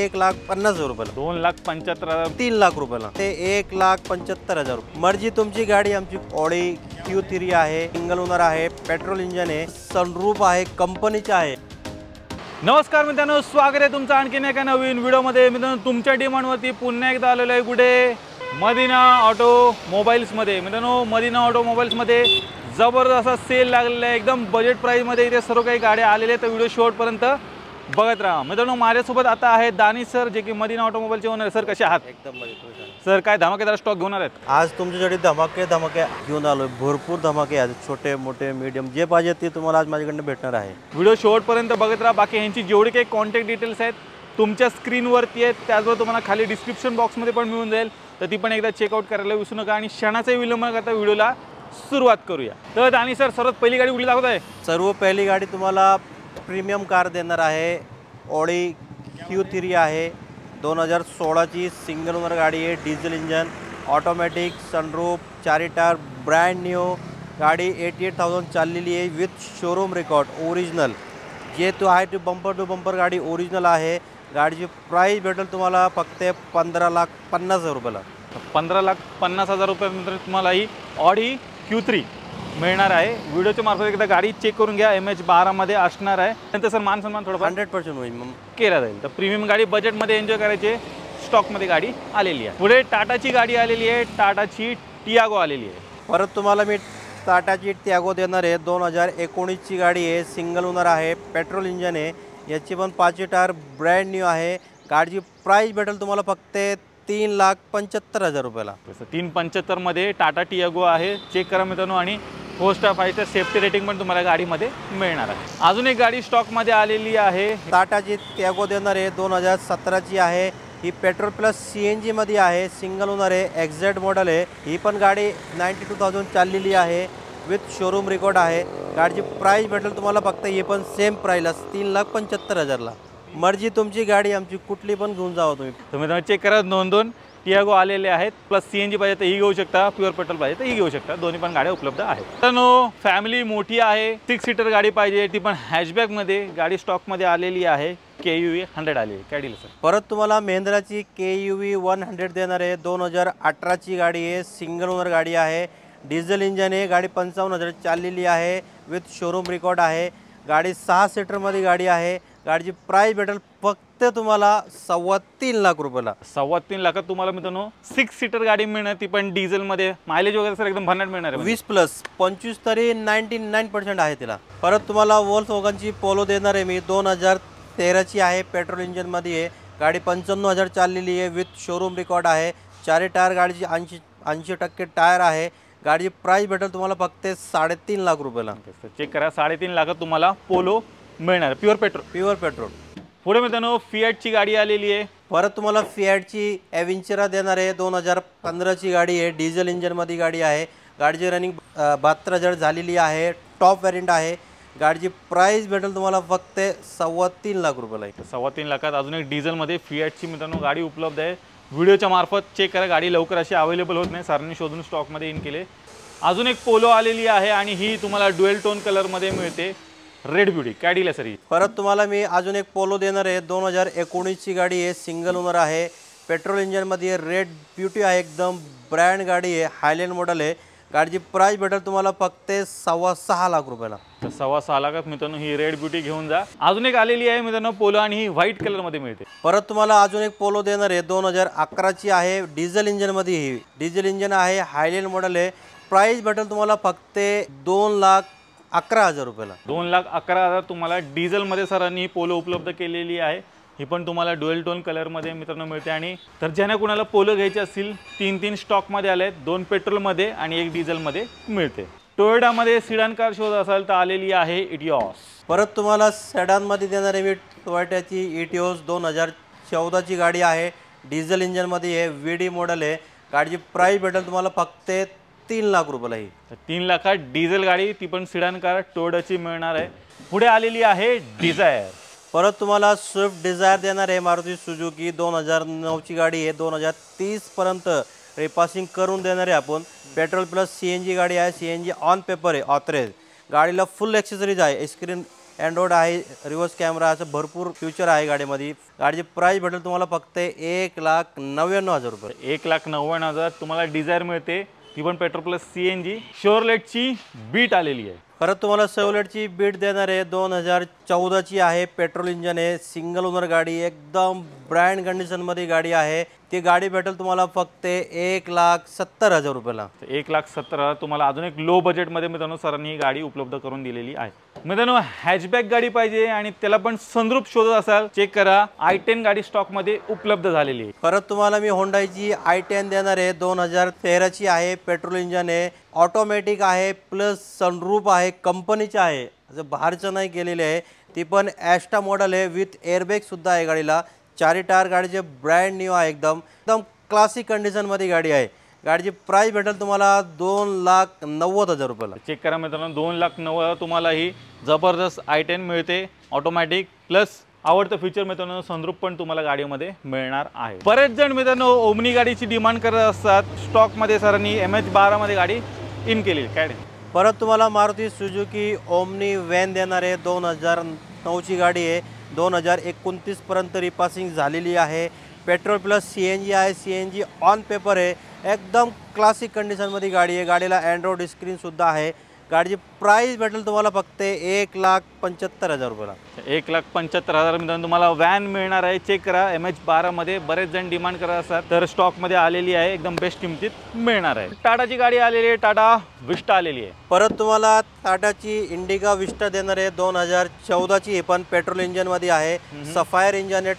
1,50,000 रुपयाला, 2,75,000, 3 लाख रुपयाला ते 1,75,000 रुपये। मर्जी तुमची गाडी। आमची ऑडी Q3 आहे, सिंगल ओनर आहे, पेट्रोल इंजन आहे, सनरूफ आहे, कंपनीचे आहे। नमस्कार मित्रांनो, स्वागत आहे तुमचं आणखीन एका नवीन व्हिडिओमध्ये। मित्रांनो, तुमच्या डिमांडवरती पुन्हा एकदा आलेलो आहे कुठे, मदीना ऑटोमोबाईल्समध्ये। मित्रांनो, मदीना ऑटोमोबाईल्समध्ये जबरदस्त असा सेल लागलेला आहे, एकदम बजेट प्राईसमध्ये इथे सर्व काही गाड्या आलेल्या आहेत। तर व्हिडिओ शेवटपर्यंत बघत राहा। मित्रांनो, माझ्यासोबत आता आहेत दानिश सर, जे की मदीना ऑटोमोबाईलचे ओनर। सर, कसे आहात? एकदम मजेत सर, काय धमाकेदार स्टॉक घेऊन आलेत आज तुमच्यासाठी? धमाके घेऊन आलोय, भरपूर धमाके आहेत, छोटे मोठे मीडियम जे पाहिजे ते तुम्हाला आज माझ्याकडनं भेटणार आहे। व्हिडिओ शेवटपर्यंत बघत राहा। बाकी यांची जेवढी काही कॉन्टॅक्ट डिटेल्स आहेत तुमच्या स्क्रीनवरती आहेत, त्याचबरोबर तुम्हाला खाली डिस्क्रिप्शन बॉक्समध्ये पण मिळून जाईल, तर ती पण एकदा चेकआउट करायला विसरू नका। आणि क्षणाचाही विलंब न करता व्हिडिओला सुरुवात करूया। तर दानिश सर, सर्वात पहिली गाडी कुठली दाखवत आहे? सर्व पहिली गाडी तुम्हाला प्रीमियम कार देणार आहे, ऑडी Q3 आहे, 2016ची सिंगल ओनर गाडी आहे, diesel engine, automatic, sunroof, 4 tyre, brand new गाडी, 88,000 चाललेली आहे, विथ शोरूम रेकॉर्ड ओरिजिनल। जे तो आहे ते बंपर टू बंपर गाडी ओरिजिनल आहे। गाडीची प्राईस भेटेल तुम्हाला फक्त 15,50,000 रुपयाला। 15,50,000 रुपयानंतर तुम्हाला ही ऑडी Q3 मिळणार आहे। व्हिडिओच्या मार्फत एकदा गाडी चेक करून घ्या, MH12 मध्ये असणार आहे। नंतर सर मान सन्मान थोडं 100% होईल मग केला जाईल। तर प्रीमियम गाडी बजेटमध्ये एन्जॉय करायचे, स्टॉकमध्ये गाडी आलेली आहे। पुढे टाटाची गाडी आलेली आहे, टाटाची टियागो आलेली आहे। परत तुम्हाला मी टाटाची टियागो देणार आहे, 2019ची गाडी आहे, सिंगल ओनर आहे, पेट्रोल इंजन आहे, याची पण 5 टायर, ब्रँड न्यू आहे। गाडीची प्राईस भेटेल तुम्हाला फक्त 3,75,000 रुपयाला। 3,75,000 मध्ये टाटा टियागो आहे, चेक करा मित्रांनो। आणि 4 स्टार 5 स्टार सेफ्टी रेटिंग पण तुम्हाला गाडीमध्ये मिळणार आहे। अजून एक गाडी स्टॉकमध्ये आलेली आहे, टाटाची टियागो देणार आहे, 2017ची आहे, ही पेट्रोल प्लस CNG मध्ये आहे, सिंगल ओनर आहे, एक्झॅक्ट मॉडेल आहे। ही पण गाडी 92,000 चाललेली आहे, विथ शोरूम रेकॉर्ड आहे। गाडीची प्राईस भेटेल तुम्हाला फक्त ही पण सेम प्राईसला 3,75,000ला। मर्जी तुमची गाडी, आमची कुठली पण घेऊन जावा तुम्ही चेक करा। 2 टियागो आलेले आहेत, प्लस CNG पाहिजे तर ही घेऊ शकता, प्युअर पेट्रोल पाहिजे तर ही घेऊ शकता, दोन्ही पण गाड्या उपलब्ध आहेत। तर फॅमिली मोठी आहे, 6 सीटर गाडी पाहिजे, ती पण हॅशबॅकमध्ये गाडी स्टॉकमध्ये आलेली आहे, KUV 100 आलेली। काय डील सर? परत तुम्हाला महिंद्राची KUV 100 देणार आहे, 2018ची गाडी आहे, सिंगल ओनर गाडी आहे, डिझेल इंजन आहे, गाडी 55,000 चाललेली आहे, विथ शोरूम रेकॉर्ड आहे। गाडी 6 सीटरमध्ये गाडी आहे। गाडीची प्राईस भेटेल फक्त तुम्हाला 3.25 लाख रुपयाला। 3.25 लाखात तुम्हाला मित्रांनो 6 सीटर गाडी मिळणार, ती पण डिझेलमध्ये। मायलेज वगैरे सर एकदम भन्नाट मिळणार आहे, 20+ 25 तरी 99% आहे तिला। परत तुम्हाला वोल्क्सवॅगनची पोलो देणार आहे मी, 2013ची आहे, पेट्रोल इंजनमध्ये आहे, गाडी 55,000 चाललेली आहे, विथ शोरूम रेकॉर्ड आहे, 4 टायर, गाडीची 80% टायर आहे। गाडीची प्राईस भेटेल तुम्हाला फक्त 3.5 लाख रुपयाला। चेक करा, 3.5 लाखात तुम्हाला पोलो मिळणार, प्युअर पेट्रोल। पुढे मित्रांनो फिएटची गाडी आलेली आहे। परत तुम्हाला फिएटची एव्हेंचर देणार आहे, 2015ची गाडी आहे, डिझेल इंजनमध्ये गाडी आहे, गाडीची रनिंग 72,000 झालेली आहे, टॉप व्हेरियंट आहे। गाडीची प्राईस भेटेल तुम्हाला फक्त 3.25 लाख रुपयाला। 3.25 लाखात अजून एक डिझेलमध्ये फिएटची मित्रांनो गाडी उपलब्ध आहे। व्हिडिओच्या मार्फत चेक करा, गाडी लवकर अशी अवेलेबल होत नाही, सरांनी शोधून स्टॉकमध्ये इन केले। अजून एक पोलो आलेली आहे आणि ही तुम्हाला ड्युएल टोन कलरमध्ये मिळते, रेड ब्युटी। काय डील आहे सर? परत तुम्हाला मी अजून एक पोलो देणार आहे, 2019ची गाडी आहे, सिंगल ओनर आहे, पेट्रोल इंजनमध्ये, रेड ब्युटी आहे, एकदम ब्रँड गाडी आहे, हायलँड मॉडेल आहे। गाडीची प्राईस भेटेल तुम्हाला फक्त 6.25 लाख रुपयाला। 6.25 लाखात मित्रांनो ही रेड ब्युटी घेऊन जा। अजून एक आलेली आहे मित्रांनो पोलो, आणि ही व्हाईट कलरमध्ये मिळते। परत तुम्हाला अजून एक पोलो देणार आहे, 2011ची आहे, डिझेल इंजनमध्ये, ही डिझेल इंजन आहे, हायलँड मॉडेल आहे। प्राईस भेटेल तुम्हाला फक्त 2,11,000 रुपयाला। 2,11,000 तुम्हाला डिझेलमध्ये सरांनी पोलो उपलब्ध केलेली आहे। ही पण तुम्हाला ड्युएल टोन कलरमध्ये मित्रांनो मिळते। आणि तर ज्यांना कुणाला पोलो घ्यायचे असतील, 3 स्टॉकमध्ये आले आहेत, 2 पेट्रोलमध्ये आणि 1 डिझेलमध्ये मिळते। टोयोटामध्ये सिडान कार शोध असाल तर आलेली आहे इटिओस। परत तुम्हाला सेडानमध्ये देणार आहे मी टोयोटाची इटिओस, 2014ची गाडी आहे, डिझेल इंजनमध्ये आहे, VD मॉडेल आहे। गाडीची प्राईस भेटेल तुम्हाला फक्त 3 लाख रुपयाला। ही 3 लाखात डिझेल गाडी, ती पण सिडान कार टोयोटाची मिळणार आहे। पुढे आलेली आहे डिझायर। परत तुम्हाला स्विफ्ट डिझायर देणार आहे, मारुती सुझुकी, 2009ची गाडी आहे, 2030 पर्यंत रिपासिंग करून देणार आहे आपण। पेट्रोल प्लस CNG गाडी आहे, CNG ऑन पेपर आहे, ऑथराइज। गाडीला फुल ॲक्सेसरीज आहे, अँड्रॉइड आहे, रिव्हर्स कॅमेरा, असं भरपूर फ्युचर आहे गाडीमध्ये. गाडीची प्राईस भेटेल तुम्हाला फक्त 1,99,000 रुपये. 1,99,000 तुम्हाला डिझायर मिळते, ती पण पेट्रोल प्लस CNG. शेवरलेटची बीट आलेली आहे. परत तुम्हाला शेवरलेटची बीट देणार आहे. 2014ची आहे, पेट्रोल इंजन आहे, सिंगल ओनर गाडी, एकदम ब्रँड कंडिशनमध्ये गाडी आहे. ती गाडी भेटेल तुम्हाला फक्त 1,70,000 रुपयाला. 1,70,000 तुम्हाला अजून एक लो बजेटमध्ये मित्रांनो सरांनी ही गाडी उपलब्ध करून दिलेली आहे. मित्रांनो हॅचबॅक गाडी पाहिजे आणि त्याला पण सनरूफ शोधत असाल, चेक करा, i10 गाडी स्टॉकमध्ये उपलब्ध झालेली आहे. परत तुम्हाला मी होंडाची i10 देणार आहे. 2013ची आहे, पेट्रोल इंजन आहे, ऑटोमॅटिक आहे, प्लस सनरूफ आहे, कंपनीचे आहे, असं बाहेरचं नाही केलेले आहे. ती पण ॲस्टा मॉडेल आहे, विथ एअरबॅग सुद्धा आहे गाडीला. 4 टायर गाडीचे ब्रँड न्यू आहे, एकदम क्लासिक कंडिशनमध्ये गाडी आहे. गाडीची प्राइस भेटेल तुम्हाला 2,90,000 रुपयाला. चेक करा मित्रांनो, 2,90,000 तुम्हाला ही जबरदस्त i10 मिळते, ऑटोमॅटिक प्लस आवडतं फीचर मित्रांनो सनरूफ पण तुम्हाला गाडीमध्ये मिळणार आहे. बरेच जण मित्रांनो ओमनी गाडीची डिमांड करत असतात. स्टॉकमध्ये सरांनी MH12 मध्ये गाडी इन केली काय. परत तुम्हाला मारुती सुझुकी ओमनी व्हॅन देणार आहे. 2009ची गाडी आहे, 2029 पर्यंत रिपासिंग झालेली आहे. पेट्रोल प्लस CNG आहे, CNG ऑन पेपर आहे, एकदम क्लासिक कंडिशनमध्ये गाडी आहे. गाडीला अँड्रॉइड स्क्रीनसुद्धा आहे. गाडीची प्राइस भेटेल तुम्हाला फक्त 1,75,000 रुपयाला. 1,75,000 मित्रांनो तुम्हाला व्हॅन मिळणार आहे. चेक करा, MH12 मध्ये बरेच जण डिमांड करत असतात, तर स्टॉकमध्ये आलेली आहे, एकदम बेस्ट किमतीत मिळणार आहे. टाटाची गाडी आलेली आहे, टाटा विस्टा आलेली आहे. परत तुम्हाला टाटाची इंडिका विस्टा देणार आहे. 2014ची आहे, पण पेट्रोल इंजनमध्ये आहे, सफायर इंजन आहे,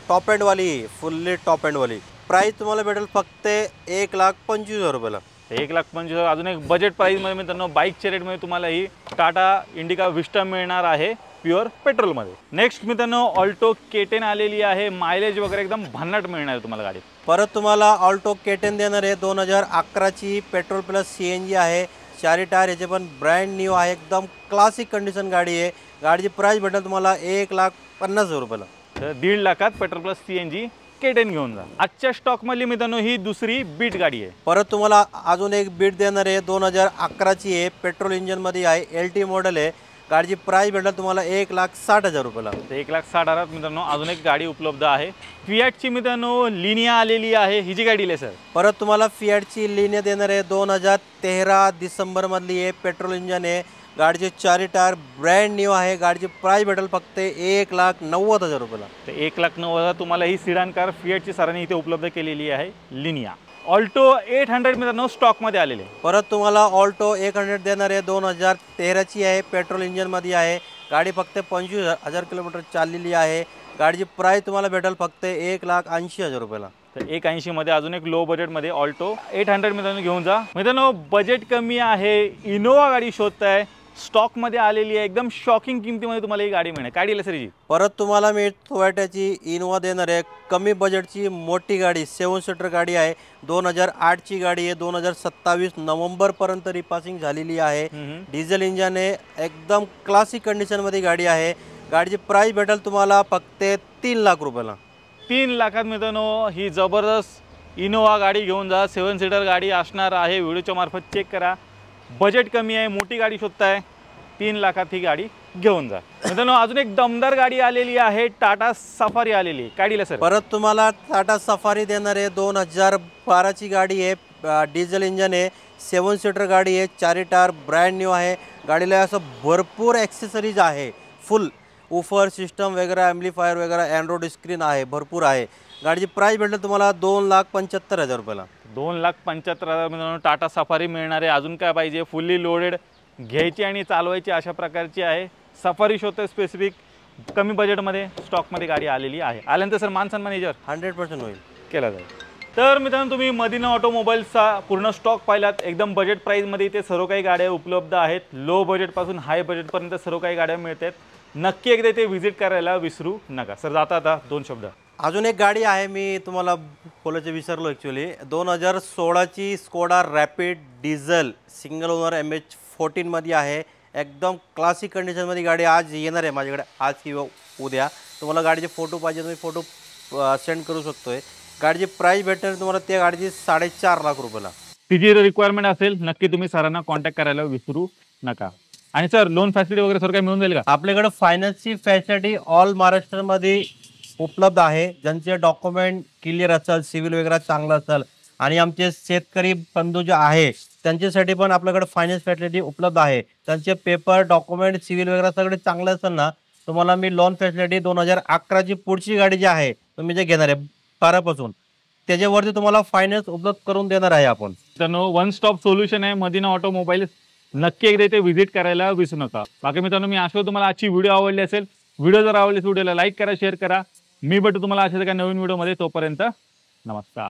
टॉप एंडवाली, फुल्ली टॉप एंडवाली. प्राइस तुम्हाला भेटेल फक्त 1,25,000 रुपयाला. 1,25,000 अजून एक बजेट प्राईसमध्ये मित्रांनो बाईकच्या रेटमध्ये तुम्हाला ही टाटा इंडिका विस्टा मिळणार आहे, प्युअर पेट्रोलमध्ये. नेक्स्ट मित्रांनो ऑल्टो K10 आलेली आहे, मायलेज वगैरे एकदम भन्नाट मिळणार आहे तुम्हाला गाडी. परत तुम्हाला ऑल्टो K10 देणार आहे. 2011ची पेट्रोल प्लस CNG आहे, 4 टायर, याचे पण ब्रँड न्यू आहे, एकदम क्लासिक कंडिशन गाडी आहे. गाडीची प्राइस भेटेल तुम्हाला 1,50,000 रुपयाला. तर 1.5 लाखात पेट्रोल प्लस CNG K10 घेऊन जा. आजच्या स्टॉकमधली मित्रांनो ही दुसरी बीट गाडी आहे. परत तुम्हाला अजून एक बीट देणार आहे. 2011ची आहे, पेट्रोल इंजनमध्ये आहे, LT मॉडेल आहे. गाडीची प्राइस भेटेल तुम्हाला 1,60,000 रुपयाला. 1,60,000 मित्रांनो अजून एक गाडी उपलब्ध आहे. फियाटची मित्रांनो लिनिया आलेली आहे, ही जी गाडी आहे सर. परत तुम्हाला फियाटची लिनिया देणार आहे. 2013 डिसेंबरमधली आहे, पेट्रोल इंजन आहे, गाडीचे 4 टायर ब्रँड न्यू आहे. गाडीची प्राइस भेटेल फक्त 1,90,000 रुपयाला. तर 1,90,000 तुम्हाला ही सिडान कार फियाटची सरांनी इथे उपलब्ध केलेली आहे, लिनिया. ऑल्टो 800 मित्रांनो स्टॉकमध्ये आलेले. परत तुम्हाला ऑल्टो 800 देणार आहे. 2013ची आहे, पेट्रोल इंजनमध्ये आहे. गाडी फक्त 25,000 किलोमीटर चाललेली आहे. गाडीची प्राइस तुम्हाला भेटेल फक्त 1,80,000 रुपयाला. तर 180 मध्ये अजून एक लो बजेटमध्ये ऑल्टो 800 मित्रांनो घेऊन जा. मित्रांनो बजेट कमी आहे, इनोवा गाडी शोधताय, स्टॉकमध्ये आलेली आहे, एकदम शॉकिंग किमतीमध्ये तुम्हाला ही गाडी मिळणार. काय दिलं सर जी? परत तुम्हाला मी टोयोटाची इनोवा देणार आहे, कमी बजेटची मोठी गाडी, 7 सीटर गाडी आहे. 2008ची गाडी आहे, 2027 नोव्हेंबरपर्यंत रिपासिंग झालेली आहे. डिझेल इंजन आहे, एकदम क्लासिक कंडिशनमध्ये गाडी आहे. गाडीची प्राइस भेटेल तुम्हाला फक्त 3 लाख रुपयाला. 3 लाखात मित्रांनो ही जबरदस्त इनोवा गाडी घेऊन जा. 7 सीटर गाडी असणार आहे, व्हिडिओच्या मार्फत चेक करा. बजेट कमी आहे, मोठी गाडी शोधताय, 3 लाखात ही गाडी घेऊन जा. मित्रांनो अजून एक दमदार गाडी आलेली आहे, टाटा सफारी आलेली आहे. काय दिलं सर? परत तुम्हाला टाटा सफारी देणार आहे. 2012ची गाडी आहे, डिझेल इंजन आहे, 7 सीटर गाडी आहे, 4 टायर ब्रँड न्यू आहे. गाडीला असं भरपूर ॲक्सेसरीज आहे, फुल ऊफर सिस्टम वगैरे, ॲम्प्लिफायर वगैरे, अँड्रॉइड स्क्रीन आहे, भरपूर आहे. गाडीची प्राइस भेटेल तुम्हाला 2,75,000 रुपयाला. 2,75,000 मित्रांनो टाटा सफारी मिळणार आहे. अजून काय पाहिजे? फुल्ली लोडेड घ्यायची आणि चालवायची अशा प्रकारची आहे. सफारी शोधते स्पेसिफिक कमी बजेटमध्ये स्टॉकमध्ये गाडी आलेली आहे. आल्यानंतर सर मान सन्मान याच्यावर 100% होईल, केला जाईल. तर मित्रांनो तुम्ही मदीना ऑटोमोबाईल्सचा पूर्ण स्टॉक पाहिलात. एकदम बजेट प्राईजमध्ये इथे सर्व काही गाड्या उपलब्ध आहेत. लो बजेटपासून हाय बजेटपर्यंत सर्व काही गाड्या मिळतात. नक्की एकदा इथे व्हिजिट करायला विसरू नका. सर जाता आता 2 शब्द. अजून एक गाडी आहे, मी तुम्हाला बोलायचं विसरलो ॲक्च्युली. 2016ची Skoda Rapid diesel single owner MH14 मध्ये आहे. एकदम क्लासिक कंडिशनमध्ये गाडी आज येणार आहे माझ्याकडे, आज किंवा उद्या. तुम्हाला गाडीचे फोटो पाहिजे तुम्ही फोटो सेंड करू शकतोय. गाडीची प्राइस भेटेल तुम्हाला त्या गाडीची 4.5 लाख रुपयाला. तिची रिक्वायरमेंट असेल नक्की तुम्ही सरांना कॉन्टॅक्ट करायला विसरू नका. आणि सर लोन फॅसिलिटी वगैरे सर काय मिळून जाईल का? आपल्याकडे फायनान्सची फॅसिलिटी ऑल महाराष्ट्रामध्ये उपलब्ध आहे. ज्यांचे डॉक्युमेंट क्लिअर असेल, सिव्हिल वगैरे चांगलं असेल आणि आमचे शेतकरी बंधू जे आहे त्यांच्यासाठी पण आपल्याकडे फायनान्स फॅसिलिटी उपलब्ध आहे. त्यांचे पेपर डॉक्युमेंट सिव्हिल वगैरे सगळे चांगले असेल ना, तुम्हाला मी लोन फॅसिलिटी 2011ची पुढची गाडी जी आहे तुम्ही जे घेणार आहे 12 पासून, त्याच्यावरती तुम्हाला फायनान्स उपलब्ध करून देणार आहे आपण. मित्रांनो वन स्टॉप सोल्युशन आहे मदिना ऑटोमोबाईल्स. नक्की एकदा इथे व्हिजिट करायला विसरू नका. बाकी मित्रांनो मी आशा तुम्हाला आजची व्हिडिओ आवडली असेल. व्हिडिओ जर आवडली व्हिडिओला लाईक करा, शेअर करा. मी भेटू तुम्हाला अशाच एका नवीन व्हिडिओमध्ये. तोपर्यंत नमस्कार.